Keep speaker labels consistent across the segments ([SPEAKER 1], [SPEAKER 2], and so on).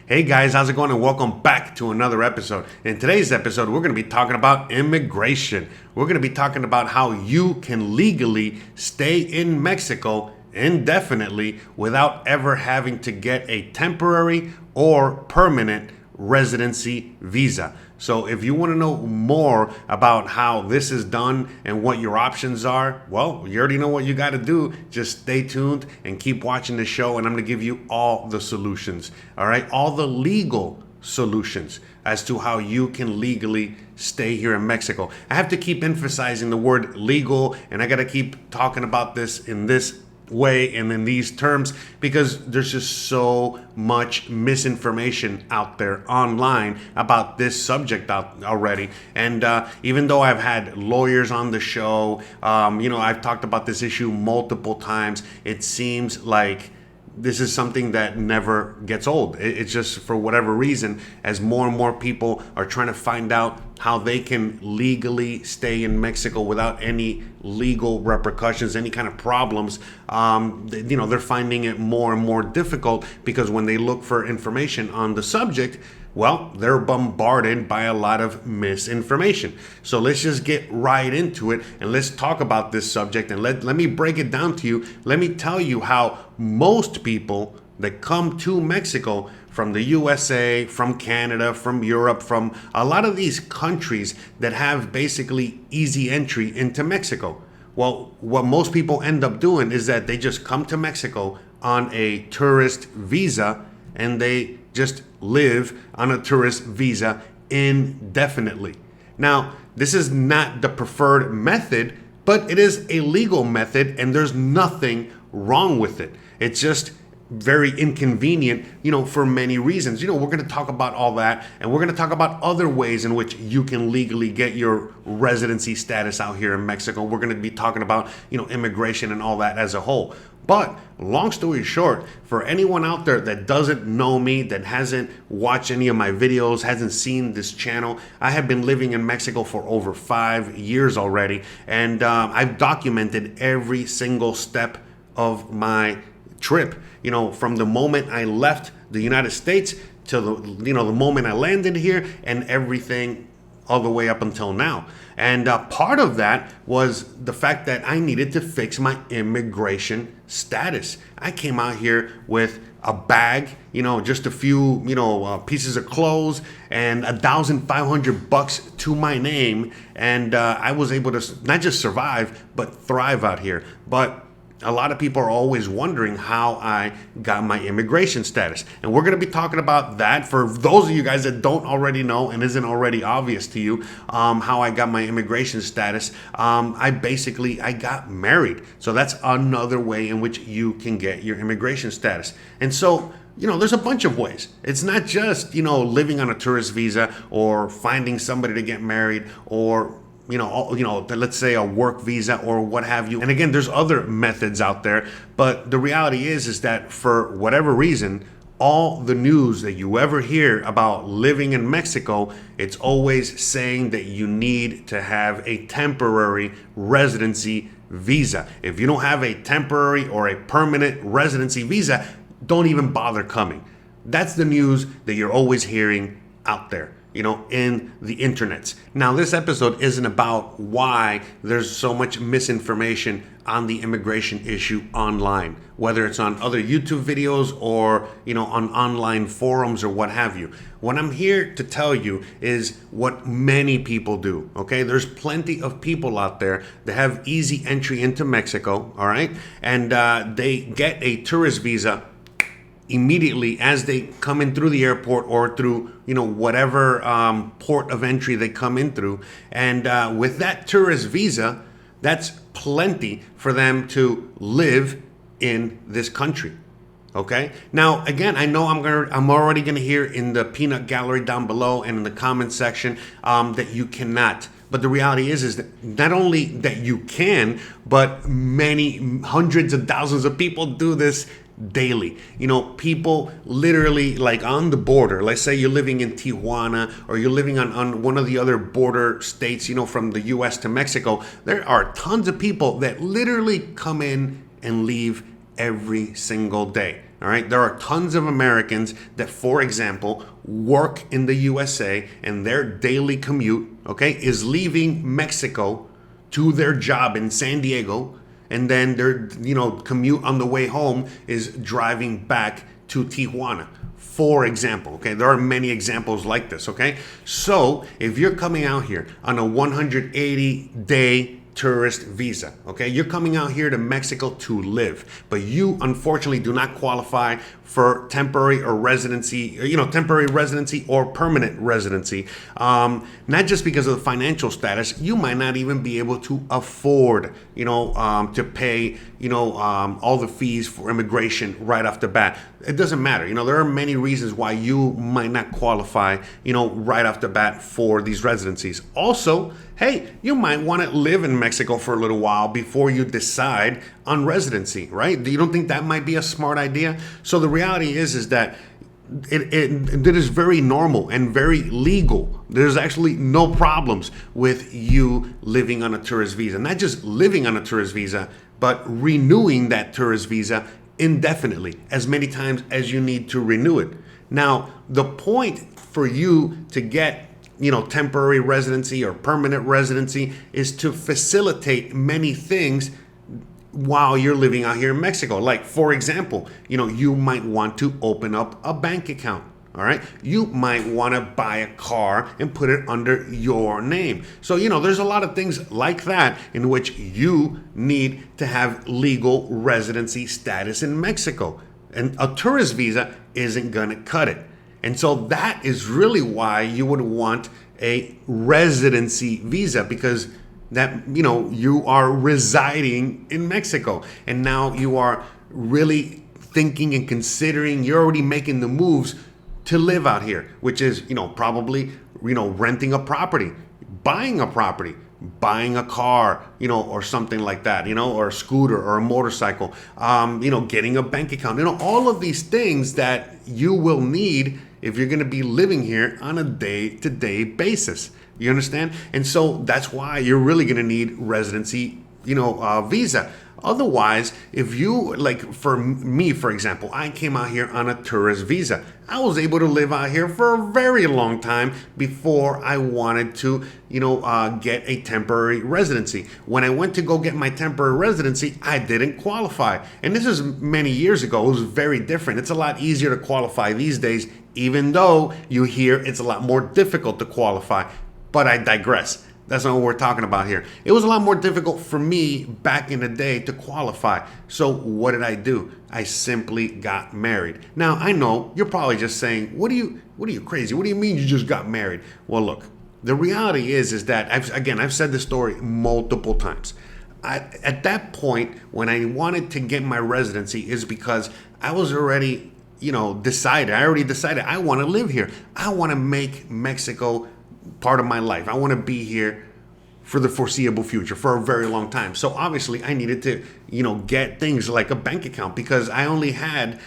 [SPEAKER 1] Hey guys, how's it going? And welcome back to another episode. In today's episode, we're going to be talking about immigration. We're going to be talking about how you can legally stay in Mexico indefinitely without ever having to get a temporary or permanent residency visa. So if you want to know more about how this is done and what your options are, well, you already know what you got to do. Just stay tuned and keep watching the show, and I'm going to give you all the solutions. All right, all the legal solutions as to how you can legally stay here in Mexico. I have to keep emphasizing the word legal, and I got to keep talking about this in this way and in these terms because there's just so much misinformation out there online about this subject out already. And even though I've had lawyers on the show, I've talked about this issue multiple times, it seems like this is something that never gets old. It's just, for whatever reason, as more and more people are trying to find out how they can legally stay in Mexico without any legal repercussions, any kind of problems, they're finding it more and more difficult because when they look for information on the subject, well, they're bombarded by a lot of misinformation. So let's just get right into it and let's talk about this subject and let me break it down to you. Let me tell you how most people that come to Mexico from the USA, from Canada, from Europe, from a lot of these countries that have basically easy entry into Mexico. Well, what most people end up doing is that they just come to Mexico on a tourist visa and they just live on a tourist visa indefinitely. Now, this is not the preferred method, but it is a legal method and there's nothing wrong with it. It's just very inconvenient, for many reasons. We're going to talk about all that, and we're going to talk about other ways in which you can legally get your residency status out here in Mexico. We're going to be talking about, immigration and all that as a whole. But long story short, for anyone out there that doesn't know me, that hasn't watched any of my videos, hasn't seen this channel, I have been living in Mexico for over 5 years already, and I've documented every single step of my trip, from the moment I left the United States to the moment I landed here and everything all the way up until now. And part of that was the fact that I needed to fix my immigration status. I came out here with a bag, just a few, pieces of clothes and $1,500 to my name. And I was able to not just survive, but thrive out here. But a lot of people are always wondering how I got my immigration status. And we're going to be talking about that for those of you guys that don't already know and isn't already obvious to you, how I got my immigration status. I got married. So that's another way in which you can get your immigration status. And so, there's a bunch of ways. It's not just, living on a tourist visa or finding somebody to get married or let's say a work visa or what have you. And again, there's other methods out there, but the reality is that for whatever reason, all the news that you ever hear about living in Mexico, it's always saying that you need to have a temporary residency visa. If you don't have a temporary or a permanent residency visa, don't even bother coming. That's the news that you're always hearing out there, in the internets. Now, this episode isn't about why there's so much misinformation on the immigration issue online, whether it's on other YouTube videos or, on online forums or what have you. What I'm here to tell you is what many people do, okay? There's plenty of people out there that have easy entry into Mexico, all right? And they get a tourist visa immediately as they come in through the airport or through, whatever port of entry they come in through. And with that tourist visa, that's plenty for them to live in this country. Okay. Now, again, I know I'm already gonna hear in the peanut gallery down below and in the comment section that you cannot. But the reality is that not only that you can, but many hundreds of thousands of people do this daily. People literally, like on the border, let's say you're living in Tijuana or you're living on one of the other border states, from the US to Mexico, there are tons of people that literally come in and leave every single day. All right, there are tons of Americans that, for example, work in the USA and their daily commute, okay, is leaving Mexico to their job in San Diego, and then their commute on the way home is driving back to Tijuana. For example, okay, there are many examples like this, okay? So if you're coming out here on a 180-day tourist visa, okay, you're coming out here to Mexico to live, but you unfortunately do not qualify for temporary residency or permanent residency. Not just because of the financial status, you might not even be able to afford, to pay, all the fees for immigration right off the bat. It doesn't matter. There are many reasons why you might not qualify, right off the bat for these residencies. Also, hey, you might want to live in Mexico for a little while before you decide on residency, right? You don't think that might be a smart idea? So the reality is that it is very normal and very legal. There's actually no problems with you living on a tourist visa. Not just living on a tourist visa, but renewing that tourist visa indefinitely, as many times as you need to renew it. Now, the point for you to get temporary residency or permanent residency is to facilitate many things while you're living out here in Mexico. Like, for example, you might want to open up a bank account. All right. You might want to buy a car and put it under your name. So, there's a lot of things like that in which you need to have legal residency status in Mexico. And a tourist visa isn't going to cut it. And so that is really why you would want a residency visa, because that, you are residing in Mexico and now you are really thinking and considering, you're already making the moves to live out here, which is, probably, renting a property, buying a property, buying a car, or something like that, or a scooter or a motorcycle, getting a bank account, all of these things that you will need if you're going to be living here on a day-to-day basis. You understand? And so that's why you're really going to need residency, visa. Otherwise, if you, like for me, for example, I came out here on a tourist visa. I was able to live out here for a very long time before I wanted to, get a temporary residency. When I went to go get my temporary residency, I didn't qualify. And this is many years ago. It was very different. It's a lot easier to qualify these days, even though you hear it's a lot more difficult to qualify. But I digress. That's not what we're talking about here. It was a lot more difficult for me back in the day to qualify. So what did I do? I simply got married. Now, I know you're probably just saying, what are you crazy? What do you mean you just got married? Well, look, the reality is that I've said this story multiple times. At that point, when I wanted to get my residency, is because I was already, decided. I already decided I want to live here. I want to make Mexico part of my life. I want to be here for the foreseeable future, for a very long time. So obviously I needed to, get things like a bank account, because I only had,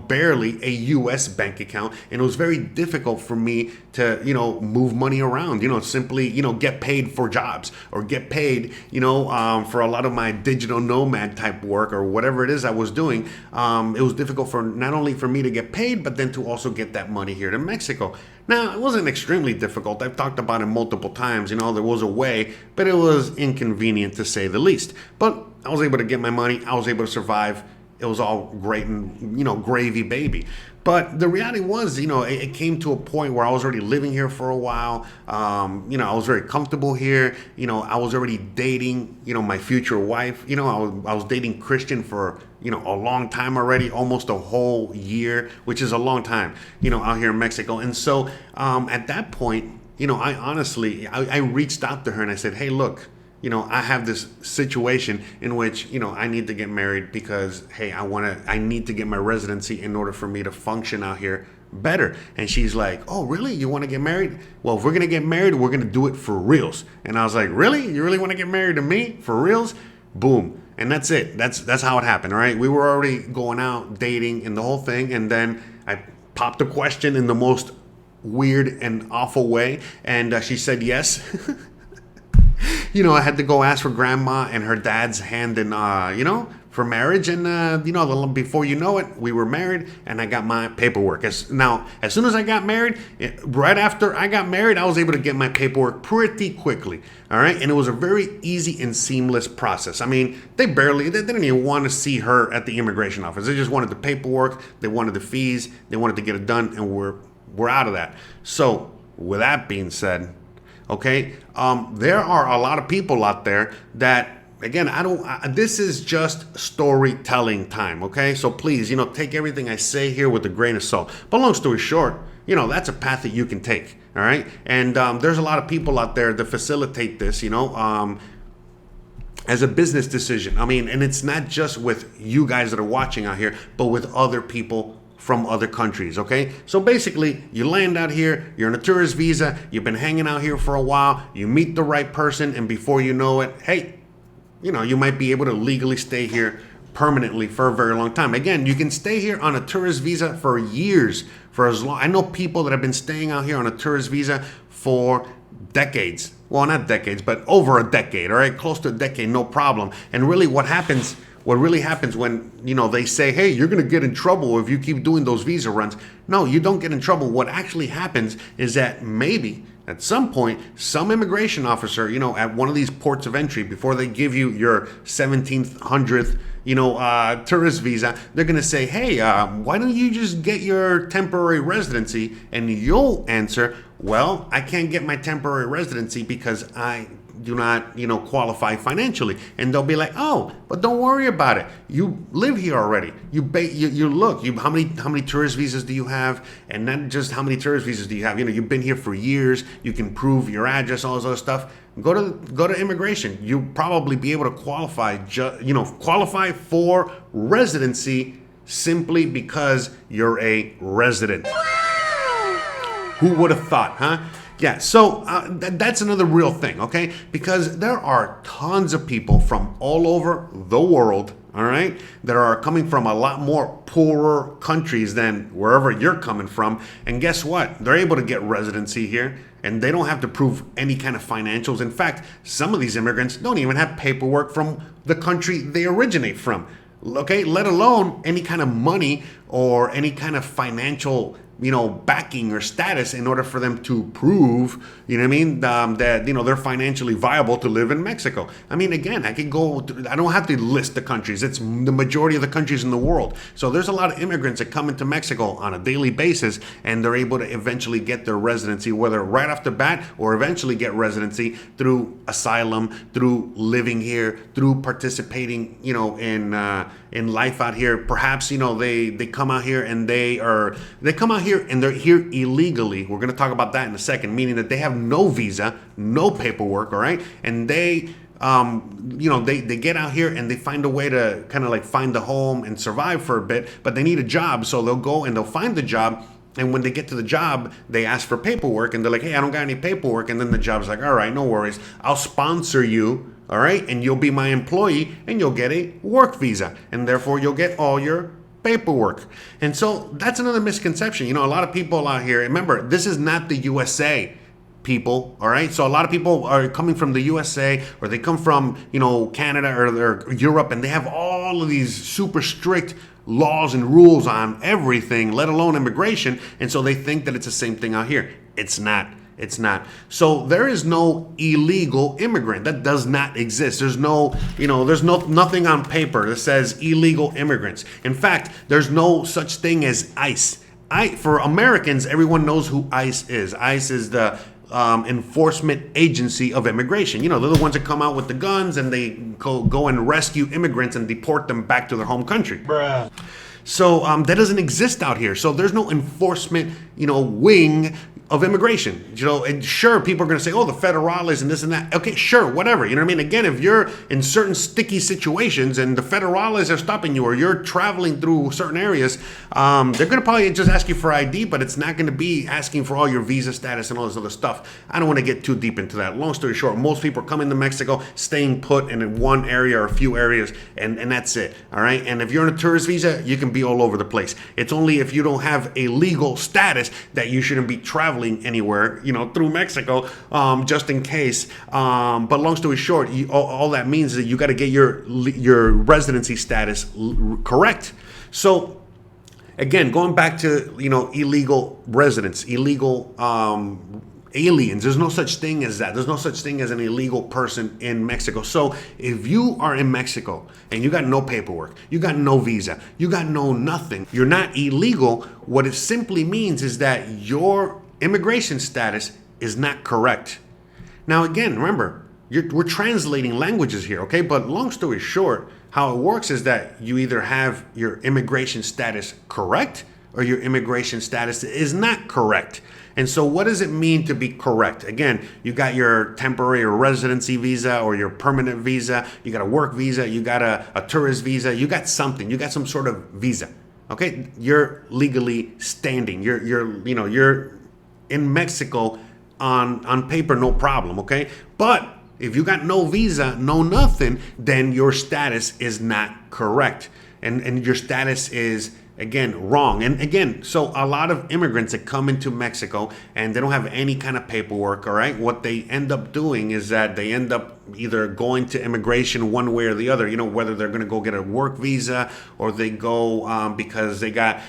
[SPEAKER 1] barely a US bank account, and it was very difficult for me to, move money around, simply, get paid for jobs, or get paid, for a lot of my digital nomad type work or whatever it is I was doing. It was difficult for not only for me to get paid, but then to also get that money here to Mexico. Now, it wasn't extremely difficult. I've talked about it multiple times. There was a way, but it was inconvenient to say the least. But I was able to get my money. I was able to survive. It was all great and, gravy baby. But the reality was, it came to a point where I was already living here for a while. I was very comfortable here. I was already dating, my future wife. I was dating Christian for, a long time already, almost a whole year, which is a long time, out here in Mexico. And so at that point, I honestly, I reached out to her and I said, hey, look, I have this situation in which, I need to get married because, hey, I need to get my residency in order for me to function out here better. And she's like, oh, really? You want to get married? Well, if we're going to get married, we're going to do it for reals. And I was like, really? You really want to get married to me? For reals? Boom. And that's it. That's how it happened, all right? We were already going out, dating, and the whole thing. And then I popped a question in the most weird and awful way. And she said yes. I had to go ask for grandma and her dad's hand in, for marriage, and before you know it, we were married, and I got my paperwork. As soon as I got married, right after I got married, I was able to get my paperwork pretty quickly. All right, and it was a very easy and seamless process. I mean, they didn't even want to see her at the immigration office. They just wanted the paperwork, they wanted the fees, they wanted to get it done, and we're out of that. So, with that being said, okay, there are a lot of people out there that, again, this is just storytelling time, okay? So please, take everything I say here with a grain of salt. But long story short, that's a path that you can take, all right? And there's a lot of people out there that facilitate this, as a business decision. I mean, and it's not just with you guys that are watching out here, but with other people from other countries, okay? So basically, you land out here, you're on a tourist visa, you've been hanging out here for a while, you meet the right person, and before you know it, hey, you might be able to legally stay here permanently for a very long time. Again, you can stay here on a tourist visa for years, for as long. I know people that have been staying out here on a tourist visa for decades. Well, not decades, but over a decade, all right? Close to a decade, no problem. And really what really happens when, they say, hey, you're going to get in trouble if you keep doing those visa runs. No, you don't get in trouble. What actually happens is that maybe at some point, some immigration officer, at one of these ports of entry, before they give you your 1700th, tourist visa, they're going to say, hey, why don't you just get your temporary residency? And you'll answer, well, I can't get my temporary residency because I do not, qualify financially. And they'll be like, oh, but don't worry about it. You live here already. How many tourist visas do you have? And not just how many tourist visas do you have. You've been here for years. You can prove your address, all this other stuff. Go to immigration. You'll probably be able to qualify for residency simply because you're a resident. Who would have thought, huh? Yeah, so that's another real thing, okay? Because there are tons of people from all over the world, all right, that are coming from a lot more poorer countries than wherever you're coming from. And guess what? They're able to get residency here, and they don't have to prove any kind of financials. In fact, some of these immigrants don't even have paperwork from the country they originate from, okay? Let alone any kind of money or any kind of financial backing or status in order for them to prove, that, they're financially viable to live in Mexico. I mean, again, I don't have to list the countries. It's the majority of the countries in the world. So there's a lot of immigrants that come into Mexico on a daily basis, and they're able to eventually get their residency, whether right off the bat or eventually get residency through asylum, through living here, through participating, in life out here. Perhaps, they come out here and they come out here and they're here illegally. We're going to talk about that in a second, meaning that they have no visa, no paperwork, all right? And they get out here and they find a way to kind of like find a home and survive for a bit, but they need a job. So they'll go and they'll find the job. And when they get to the job, they ask for paperwork and they're like, hey, I don't got any paperwork. And then the job's like, all right, no worries. I'll sponsor you, all right? And you'll be my employee and you'll get a work visa. And therefore, you'll get all your paperwork. And so that's another misconception. A lot of people out here, remember, this is not the USA, people, all right? So a lot of people are coming from the USA, or they come from, Canada or Europe, and they have all of these super strict laws and rules on everything, let alone immigration. And so they think that it's the same thing out here. It's not. It's not. So there is no illegal immigrant. That does not exist. There's nothing on paper that says illegal immigrants. In fact, there's no such thing as ICE. For Americans, everyone knows who ICE is. ICE is the enforcement agency of immigration. They're the ones that come out with the guns and they go and rescue immigrants and deport them back to their home country. Bruh. So that doesn't exist out here. So there's no enforcement, wing of immigration. And sure, people are going to say, oh, the federales and this and that. Okay, sure, whatever. You know what I mean? Again, if you're in certain sticky situations and the federales are stopping you, or you're traveling through certain areas, they're going to probably just ask you for ID, but it's not going to be asking for all your visa status and all this other stuff. I don't want to get too deep into that. Long story short, most people are coming to Mexico, staying put in one area or a few areas, and that's it. All right. And if you're on a tourist visa, you can be all over the place. It's only if you don't have a legal status that you shouldn't be traveling traveling anywhere, through Mexico, just in case. But long story short, all that means is that you got to get your residency status correct. So again, going back to illegal residents, illegal aliens. There's no such thing as that. There's no such thing as an illegal person in Mexico. So if you are in Mexico and you got no paperwork, you got no visa, you got no nothing, you're not illegal. What it simply means is that your immigration status is not correct. Now, again, remember, we're translating languages here, okay? But long story short, how it works is that you either have your immigration status correct or your immigration status is not correct. And so what does it mean to be correct? Again, you got your temporary or residency visa or your permanent visa, you got a work visa, you got a tourist visa, you got something, you got some sort of visa. Okay? You're legally standing. You're in Mexico on paper, no problem, okay? But if you got no visa, no nothing, then your status is not correct. And your status is, again, wrong. And again, so a lot of immigrants that come into Mexico and they don't have any kind of paperwork, all right? What they end up doing is that they end up either going to immigration one way or the other, whether they're going to go get a work visa or they go because they got,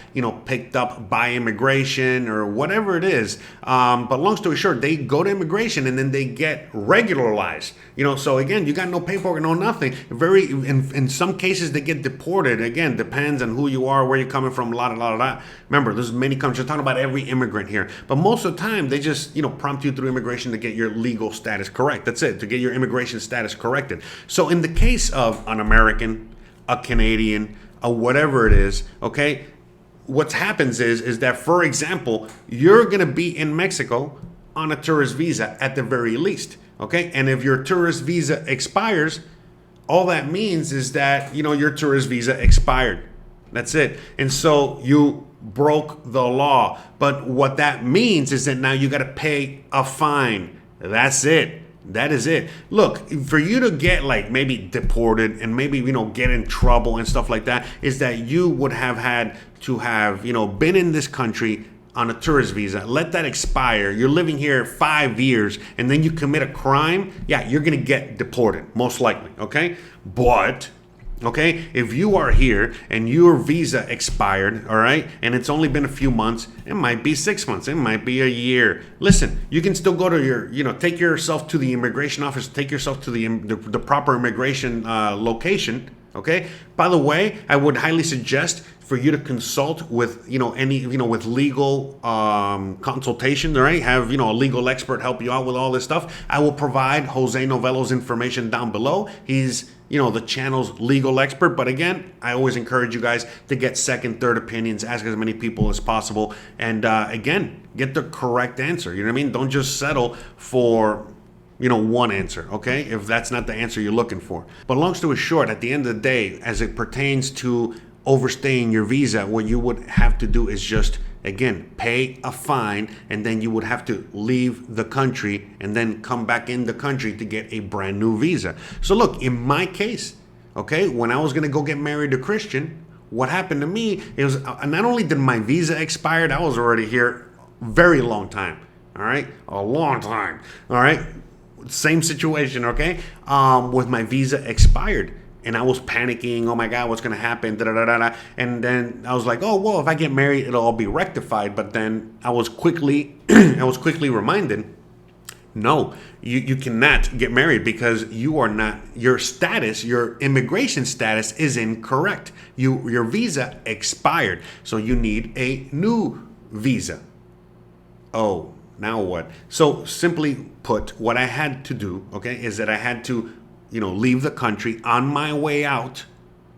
[SPEAKER 1] picked up by immigration or whatever it is. But long story short, they go to immigration and then they get regularized. So again, you got no paperwork, no nothing. In some cases, they get deported. Again, depends on who you are, where you're coming from, a lot. Remember, there's many countries. I'm talking about every immigrant here. But most of the time, they just, prompt you through immigration to get your legal status correct. That's it, to get your immigration status corrected. So in the case of an American, a Canadian, a whatever it is, okay, what happens is that, for example, you're going to be in Mexico on a tourist visa at the very least, okay? And if your tourist visa expires, all that means is that, your tourist visa expired. That's it. And so you broke the law. But what that means is that now you got to pay a fine. That's it. That is it. Look, for you to get maybe deported and maybe, get in trouble and stuff like that, is that you would have had to have, been in this country on a tourist visa, let that expire. You're living here 5 years and then you commit a crime. Yeah, you're going to get deported, most likely. Okay. But okay, if you are here and your visa expired, all right, and it's only been a few months, it might be 6 months, it might be a year. Listen, you can still go to take yourself to the immigration office, take yourself to the proper immigration location. Okay. By the way, I would highly suggest for you to consult with with legal consultation. All right, have a legal expert help you out with all this stuff. I will provide Jose Novello's information down below. He's the channel's legal expert. But again, I always encourage you guys to get second, third opinions, ask as many people as possible, and again, get the correct answer. You know what I mean? Don't just settle for one answer, okay? If that's not the answer you're looking for. But long story short, at the end of the day, as it pertains to overstaying your visa, what you would have to do is just, again, pay a fine, and then you would have to leave the country and then come back in the country to get a brand new visa. So look, in my case, okay, when I was gonna go get married to Christian, what happened to me is not only did my visa expire, I was already here very long time, all right? A long time, all right? Same situation, okay? With my visa expired. And I was panicking, oh my God, what's gonna happen? Da, da, da, da. And then I was like, oh, well, if I get married, it'll all be rectified. But then I was quickly reminded, no, you cannot get married because you are not, your status, your immigration status is incorrect. Your visa expired. So you need a new visa. Oh, now what? So simply put, what I had to do, okay, is that I had to leave the country. On my way out,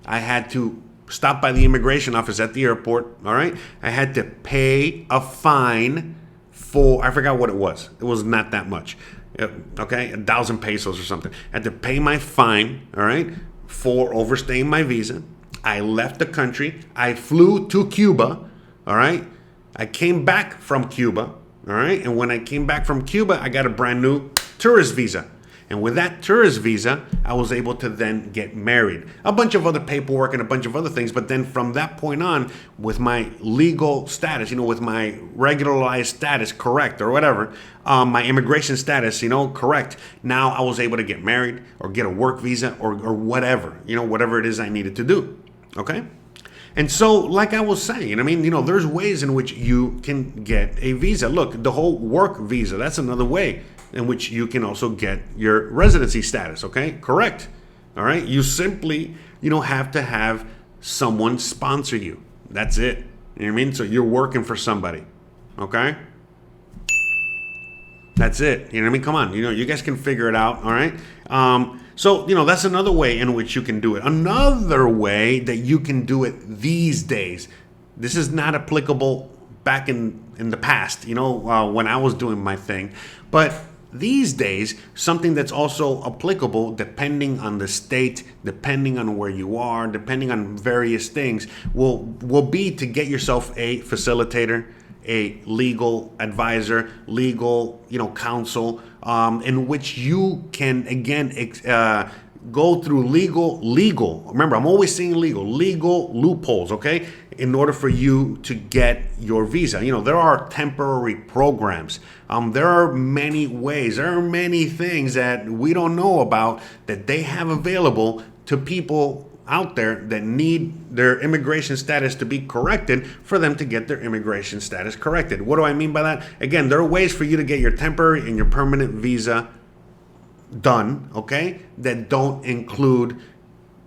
[SPEAKER 1] I had to stop by the immigration office at the airport, all right? I had to pay a fine for, I forgot what it was. It was not that much, okay? 1,000 pesos or something. I had to pay my fine, all right, for overstaying my visa. I left the country. I flew to Cuba, all right? I came back from Cuba, all right? And when I came back from Cuba, I got a brand new tourist visa. And with that tourist visa, I was able to then get married. A bunch of other paperwork and a bunch of other things. But then from that point on, with my legal status, with my regularized status correct or whatever, my immigration status, correct. Now I was able to get married or get a work visa or whatever, whatever it is I needed to do. Okay? And so, like I was saying, there's ways in which you can get a visa. Look, the whole work visa, that's another way in which you can also get your residency status, okay? Correct. All right? You simply, have to have someone sponsor you. That's it. You know what I mean? So you're working for somebody, okay? That's it. You know what I mean? Come on. You guys can figure it out, all right? So, that's another way in which you can do it. Another way that you can do it these days. This is not applicable back in the past, when I was doing my thing. But these days, something that's also applicable depending on the state, depending on where you are, depending on various things, will be to get yourself a facilitator, a legal advisor, legal, counsel, in which you can, again, go through legal. Remember, I'm always saying legal loopholes, okay? In order for you to get your visa. There are temporary programs. There are many ways. There are many things that we don't know about that they have available to people out there that need their immigration status to be corrected for them to get their immigration status corrected. What do I mean by that? Again, there are ways for you to get your temporary and your permanent visa done, okay, that don't include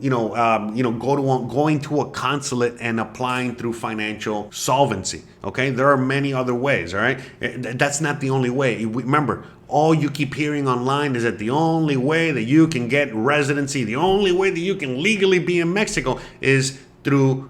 [SPEAKER 1] going to a consulate and applying through financial solvency. Okay, there are many other ways. All right, that's not the only way. Remember, all you keep hearing online is that the only way that you can get residency, the only way that you can legally be in Mexico is through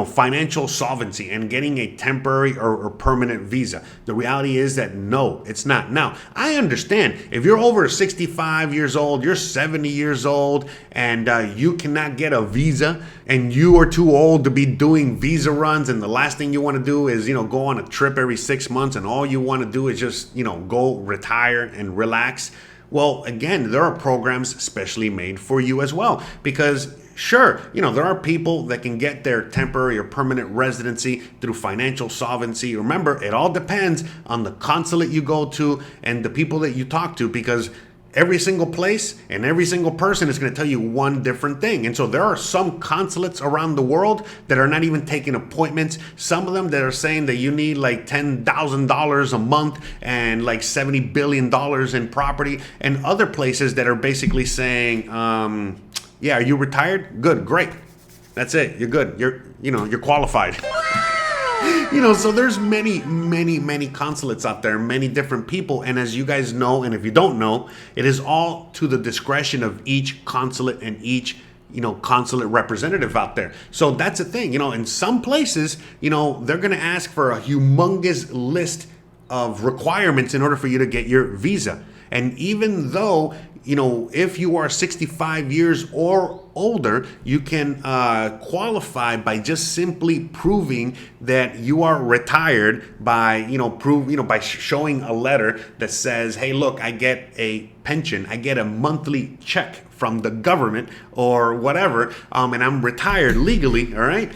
[SPEAKER 1] financial solvency and getting a temporary or permanent visa. The reality is that no, it's not. Now, I understand if you're over 65 years old, you're 70 years old, and you cannot get a visa, and you are too old to be doing visa runs, and the last thing you want to do is, go on a trip every 6 months, and all you want to do is just, go retire and relax. Well, again, there are programs specially made for you as well, because sure, there are people that can get their temporary or permanent residency through financial solvency. Remember, it all depends on the consulate you go to and the people that you talk to, because every single place and every single person is going to tell you one different thing. And so there are some consulates around the world that are not even taking appointments. Some of them that are saying that you need like $10,000 a month and like $70 billion in property, and other places that are basically saying, yeah, are you retired? Good, great. That's it. You're good. You're qualified. So there's many consulates out there, many different people. And as you guys know, and if you don't know, it is all to the discretion of each consulate and each, consulate representative out there. So that's the thing, in some places, they're going to ask for a humongous list of requirements in order for you to get your visa. And even though, if you are 65 years or older, you can qualify by just simply proving that you are retired by, by showing a letter that says, hey, look, I get a pension, I get a monthly check from the government or whatever, and I'm retired legally, all right?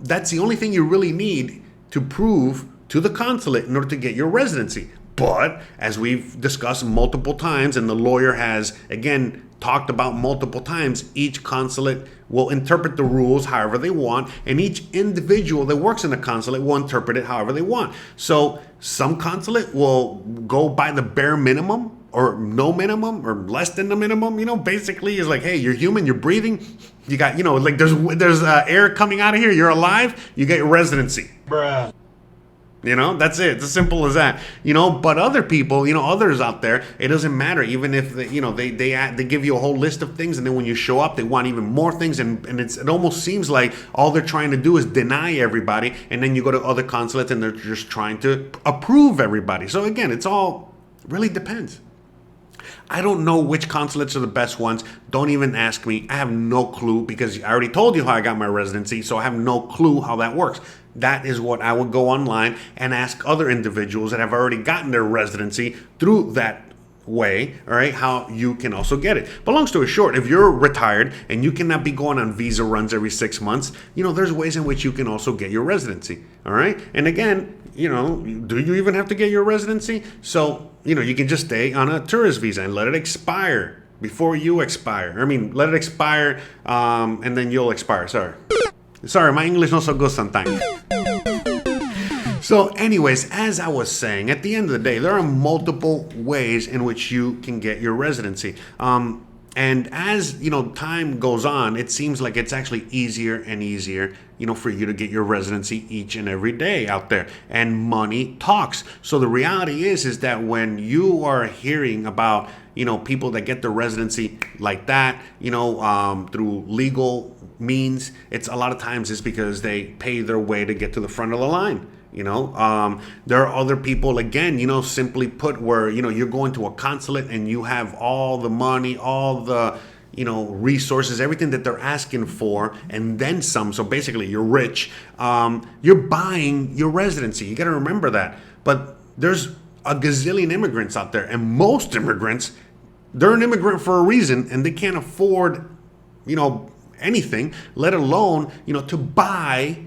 [SPEAKER 1] That's the only thing you really need to prove to the consulate in order to get your residency. But as we've discussed multiple times, and the lawyer has, again, talked about multiple times, each consulate will interpret the rules however they want, and each individual that works in the consulate will interpret it however they want. So some consulate will go by the bare minimum, or no minimum, or less than the minimum. Basically is like, hey, you're human, you're breathing, you got, like there's air coming out of here, you're alive, you get your residency. Bruh. That's it. It's as simple as that. But other people, others out there, it doesn't matter. Even if they give you a whole list of things, and then when you show up, they want even more things, and it almost seems like all they're trying to do is deny everybody, and then you go to other consulates and they're just trying to approve everybody. So again, it really depends. I don't know which consulates are the best ones. Don't even ask me. I have no clue, because I already told you how I got my residency, so I have no clue how that works. That is what I would go online and ask other individuals that have already gotten their residency through that way, all right, how you can also get it. But long story short, if you're retired and you cannot be going on visa runs every 6 months, there's ways in which you can also get your residency, all right? And again, do you even have to get your residency? So, you can just stay on a tourist visa and let it expire before you expire. Let it expire, and then you'll expire. Sorry, my English not so good sometimes. So anyways, as I was saying, at the end of the day, there are multiple ways in which you can get your residency. And as time goes on, it seems like it's actually easier and easier, for you to get your residency each and every day out there. And money talks. So the reality is that when you are hearing about, people that get their residency like that, through legal means, it's a lot of times it's because they pay their way to get to the front of the line. There are other people, again, simply put, where, you're going to a consulate and you have all the money, all the, resources, everything that they're asking for, and then some. So basically you're rich. You're buying your residency. You got to remember that. But there's a gazillion immigrants out there, and most immigrants, they're an immigrant for a reason, and they can't afford, anything, let alone, to buy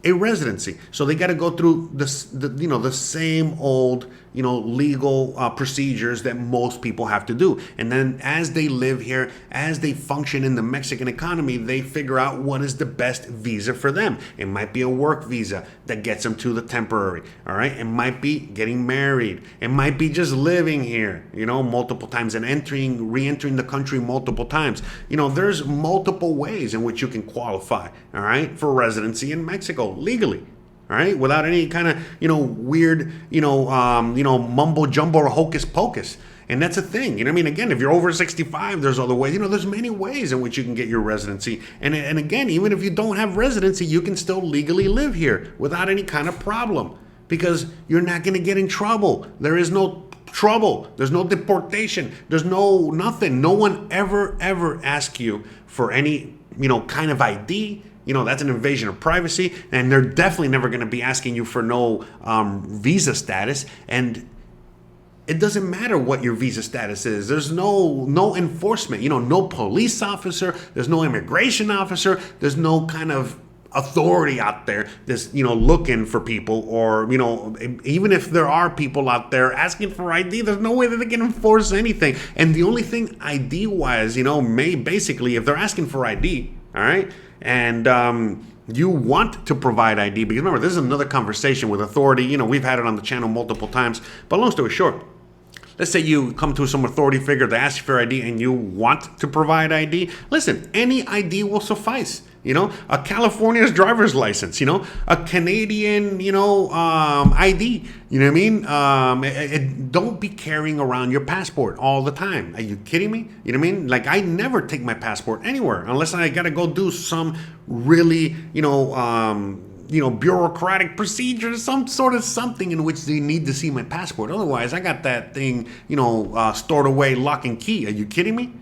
[SPEAKER 1] a residency. So they got to go through the same old, legal procedures that most people have to do. And then as they live here, as they function in the Mexican economy, they figure out what is the best visa for them. It might be a work visa that gets them to the temporary. All right. It might be getting married. It might be just living here, multiple times, and re-entering the country multiple times. There's multiple ways in which you can qualify, all right, for residency in Mexico legally. All right, without any kind of, weird, mumbo jumbo or hocus pocus. And that's a thing. Again, if you're over 65, there's other ways. There's many ways in which you can get your residency. And again, even if you don't have residency, you can still legally live here without any kind of problem, because you're not going to get in trouble. There is no trouble. There's no deportation. There's no nothing. No one ever asks you for any, kind of ID. That's an invasion of privacy, and they're definitely never going to be asking you for no visa status. And it doesn't matter what your visa status is. There's no enforcement. No police officer. There's no immigration officer. There's no kind of authority out there that's looking for people, or even if there are people out there asking for ID, there's no way that they can enforce anything. And the only thing ID wise, may basically, if they're asking for ID, all right, and you want to provide ID, because remember, this is another conversation with authority. We've had it on the channel multiple times. But long story short, let's say you come to some authority figure, they ask you for ID, and you want to provide ID. Listen, any ID will suffice. A California's driver's license, a Canadian, ID, don't be carrying around your passport all the time. Are you kidding me? Like, I never take my passport anywhere unless I got to go do some really, bureaucratic procedure, some sort of something in which they need to see my passport. Otherwise, I got that thing, stored away, lock and key. Are you kidding me?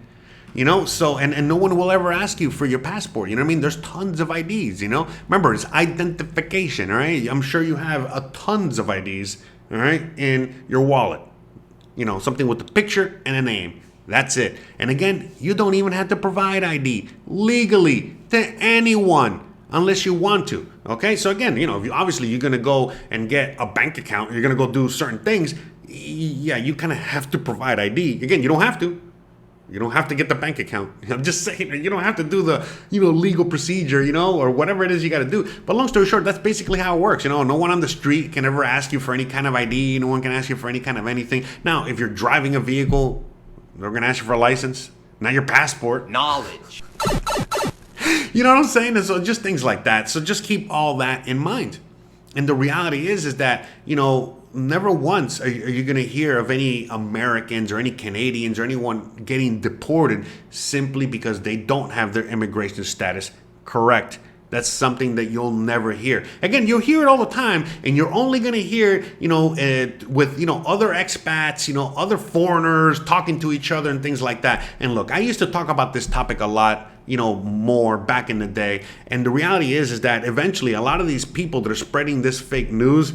[SPEAKER 1] So, and no one will ever ask you for your passport. There's tons of IDs, Remember, it's identification, all right? I'm sure you have tons of IDs, all right, in your wallet. Something with a picture and a name. That's it. And again, you don't even have to provide ID legally to anyone unless you want to, okay? So again, obviously you're going to go and get a bank account, you're going to go do certain things. Yeah, you kind of have to provide ID. Again, you don't have to. You don't have to get the bank account. I'm just saying, you don't have to do the, legal procedure, or whatever it is you got to do. But long story short, that's basically how it works. No one on the street can ever ask you for any kind of ID. No one can ask you for any kind of anything. Now, if you're driving a vehicle, they're going to ask you for a license, not your passport.
[SPEAKER 2] Knowledge.
[SPEAKER 1] You know what I'm saying? And so just things like that. So just keep all that in mind. And the reality is that, never once are you going to hear of any Americans or any Canadians or anyone getting deported simply because they don't have their immigration status correct. That's something that you'll never hear. Again, you'll hear it all the time, and you're only going to hear, with, other expats, other foreigners talking to each other and things like that. And look, I used to talk about this topic a lot, more back in the day. And the reality is that eventually a lot of these people that are spreading this fake news,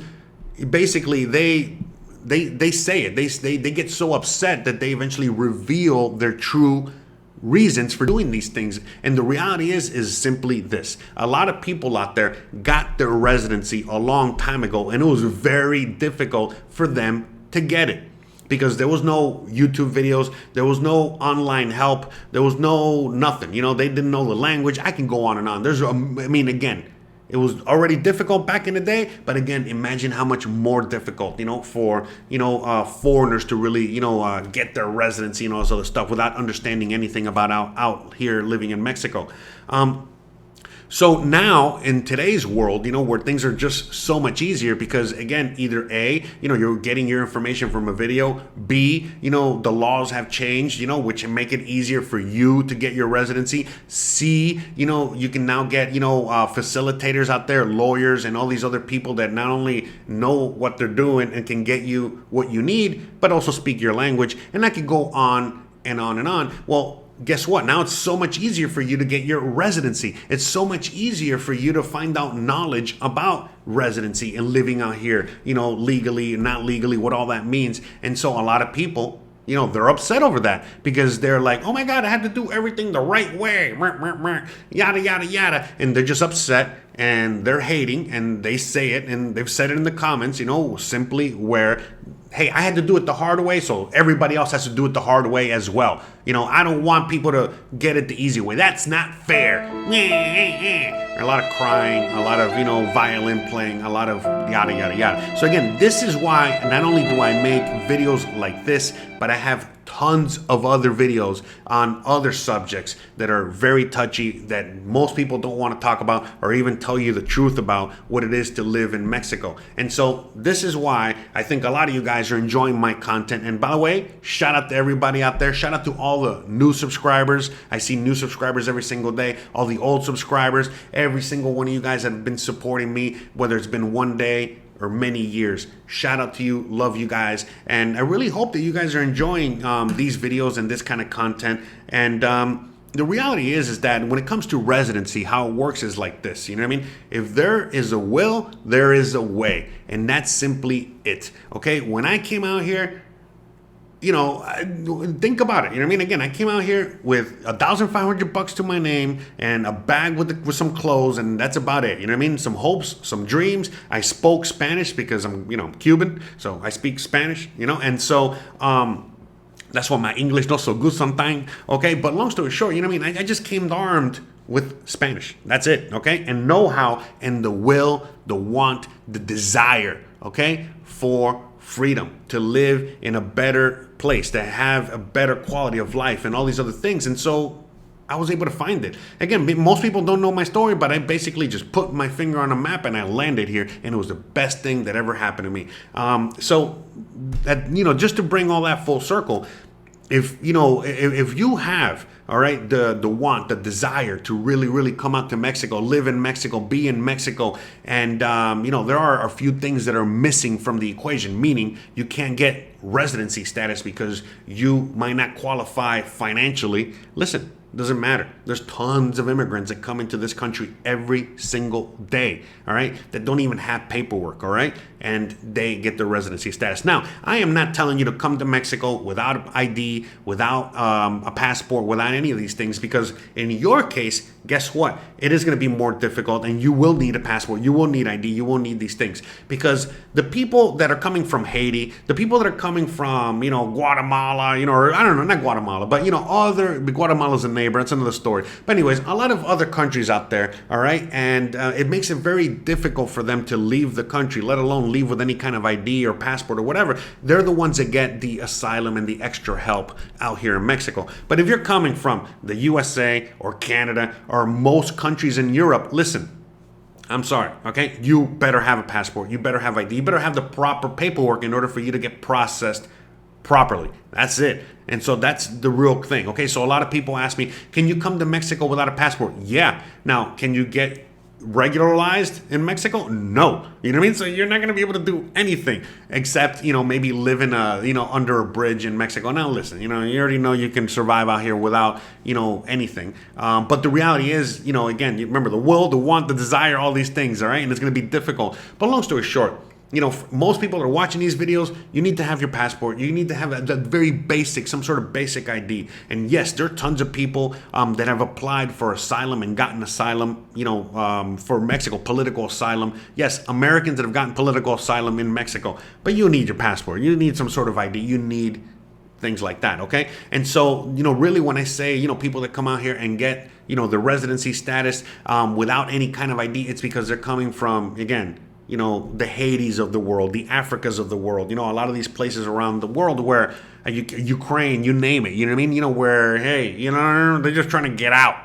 [SPEAKER 1] basically they they say it. They get so upset that they eventually reveal their true reasons for doing these things. And the reality is simply this: a lot of people out there got their residency a long time ago, and it was very difficult for them to get it because there was no YouTube videos, there was no online help, there was no nothing. They didn't know the language. I can go on and on. Again, it was already difficult back in the day, but again, imagine how much more difficult, for foreigners to really, get their residency and all this other stuff without understanding anything about out here living in Mexico. So now in today's world, where things are just so much easier because, again, either A, you're getting your information from a video, B, the laws have changed, which make it easier for you to get your residency, C, you can now get, facilitators out there, lawyers and all these other people that not only know what they're doing and can get you what you need, but also speak your language. And I could go on and on and on. Well, guess what? Now it's so much easier for you to get your residency. It's so much easier for you to find out knowledge about residency and living out here, legally, not legally, what all that means. And so a lot of people, they're upset over that because they're like, oh my God, I had to do everything the right way, yada, yada, yada. And they're just upset and they're hating, and they say it, and they've said it in the comments, simply where, hey, I had to do it the hard way, so everybody else has to do it the hard way as well. I don't want people to get it the easy way. That's not fair. A lot of crying, a lot of, violin playing, a lot of yada, yada, yada. So again, this is why not only do I make videos like this, but I have tons of other videos on other subjects that are very touchy that most people don't want to talk about or even tell you the truth about what it is to live in Mexico. And so this is why I think a lot of you guys are enjoying my content. And by the way, shout out to everybody out there. Shout out to all the new subscribers. I see new subscribers every single day. All the old subscribers, every single one of you guys have been supporting me, whether it's been one day or many years. Shout out to you. Love you guys. And I really hope that you guys are enjoying these videos and this kind of content. And the reality is that when it comes to residency, how it works is like this. You know what I mean? If there is a will, there is a way. And that's simply it. Okay? When I came out here, think about it. You know what I mean? Again, I came out here with $1,500 to my name and a bag with some clothes, and that's about it. You know what I mean? Some hopes, some dreams. I spoke Spanish because I'm, Cuban, so I speak Spanish. And so that's why my English not so good sometimes. Okay, but long story short, you know what I mean? I just came armed with Spanish. That's it. Okay, and know-how and the will, the want, the desire. Okay, for freedom, to live in a better place, to have a better quality of life and all these other things. And so I was able to find it. Again, most people don't know my story, but I basically just put my finger on a map and I landed here, and it was the best thing that ever happened to me. So that, just to bring all that full circle, if you have, all right, the want, the desire to really, really come out to Mexico, live in Mexico, be in Mexico, and there are a few things that are missing from the equation, meaning you can't get residency status because you might not qualify financially. Listen, doesn't matter. There's tons of immigrants that come into this country every single day, all right, that don't even have paperwork, all right, and they get their residency status. Now, I am not telling you to come to Mexico without ID, without a passport, without any of these things, because in your case, guess what? It is going to be more difficult, and you will need a passport, you will need ID, you will need these things, because the people that are coming from Haiti, the people that are coming from, Guatemala, or I don't know, not Guatemala, but, Guatemala's a neighbor, that's another story. But anyways, a lot of other countries out there, all right, and it makes it very difficult for them to leave the country, let alone leave with any kind of ID or passport or whatever. They're the ones that get the asylum and the extra help out here in Mexico. But if you're coming from the USA or Canada or most countries in Europe, listen, I'm sorry, okay? You better have a passport. You better have ID. You better have the proper paperwork in order for you to get processed properly. That's it. And so that's the real thing. Okay, so a lot of people ask me, can you come to Mexico without a passport? Yeah. Now, can you get regularized in Mexico? No. You know what I mean? So you're not going to be able to do anything except, maybe live in under a bridge in Mexico. Now listen, you already know you can survive out here without, anything. But the reality is, again, you remember the will, the want, the desire, all these things, all right? And it's going to be difficult. But long story short, most people are watching these videos. You need to have your passport. You need to have a very basic, some sort of basic ID. And yes, there are tons of people that have applied for asylum and gotten asylum, for Mexico, political asylum. Yes, Americans that have gotten political asylum in Mexico. But you need your passport. You need some sort of ID. You need things like that, okay? And so, really when I say, people that come out here and get, the residency status without any kind of ID, it's because they're coming from, again, the Haitis of the world, the Africas of the world, a lot of these places around the world where Ukraine, you name it, you know what I mean? Where, hey, they're just trying to get out,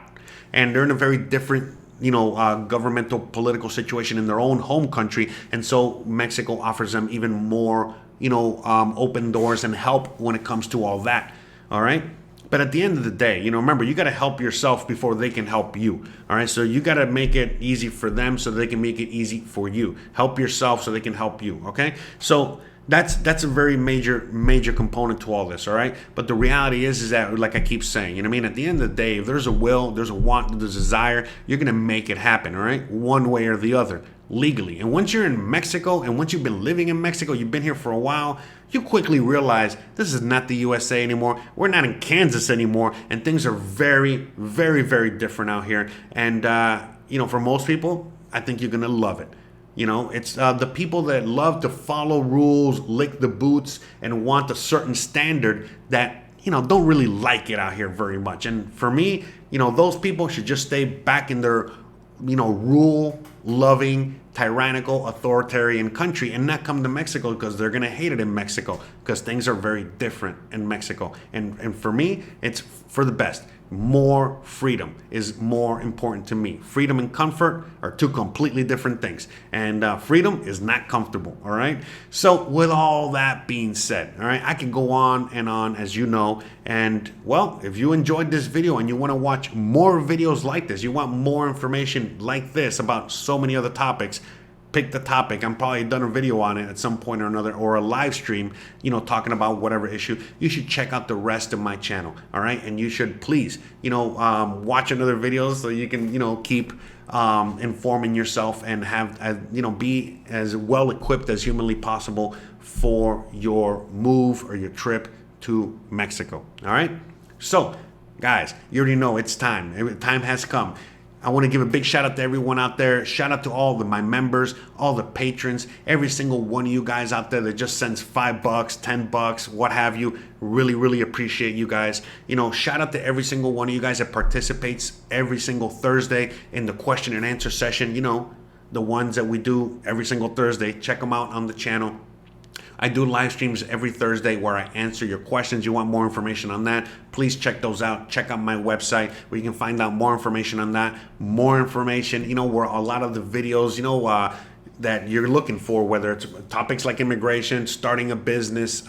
[SPEAKER 1] and they're in a very different, governmental political situation in their own home country. And so Mexico offers them even more, open doors and help when it comes to all that. All right. But at the end of the day, remember, you got to help yourself before they can help you. All right. So you got to make it easy for them so they can make it easy for you. Help yourself so they can help you. Okay. So that's a very major component to all this. All right. But the reality is that, like I keep saying, at the end of the day, if there's a will, there's a want, there's a desire, you're going to make it happen. All right. One way or the other, legally. And once you're in Mexico, and once you've been living in Mexico, you've been here for a while, you quickly realize this is not the USA anymore. We're not in Kansas anymore. And things are very, very, very different out here. And, for most people, I think you're going to love it. It's the people that love to follow rules, lick the boots, and want a certain standard that, don't really like it out here very much. And for me, those people should just stay back in their, rule-loving, tyrannical, authoritarian country and not come to Mexico, because they're going to hate it in Mexico, because things are very different in Mexico. And for me, it's for the best. More freedom is more important to me. Freedom and comfort are two completely different things. And freedom is not comfortable, all right? So with all that being said, all right, I can go on and on, as you know. And, well, if you enjoyed this video and you want to watch more videos like this, you want more information like this about so many other topics, pick the topic. I'm probably done a video on it at some point or another, or a live stream, talking about whatever issue. You should check out the rest of my channel, all right? And you should please, watch another videos so you can, keep informing yourself and have, be as well equipped as humanly possible for your move or your trip to Mexico, all right? So, guys, you already know it's time. Time has come. I want to give a big shout out to everyone out there. Shout out to all my members, all the patrons, every single one of you guys out there that just sends $5, $10, what have you. Really, really appreciate you guys. Shout out to every single one of you guys that participates every single Thursday in the question and answer session. The ones that we do every single Thursday. Check them out on the channel. I do live streams every Thursday where I answer your questions. You want more information on that, please check those out. Check out my website where you can find out more information on that. More information, where a lot of the videos, that you're looking for, whether it's topics like immigration, starting a business,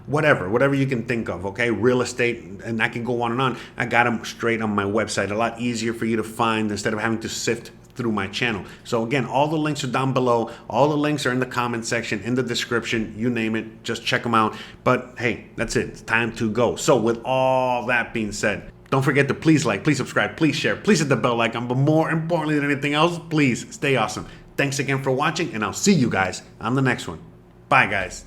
[SPEAKER 1] whatever you can think of, okay? Real estate, and I can go on and on. I got them straight on my website. A lot easier for you to find instead of having to sift through my channel. So again, all the links are down below. All the links are in the comment section, in the description, you name it. Just check them out. But hey, that's it. It's time to go. So with all that being said, don't forget to please like, please subscribe, please share, please hit the bell icon. But more importantly than anything else, please stay awesome. Thanks again for watching, and I'll see you guys on the next one. Bye, guys.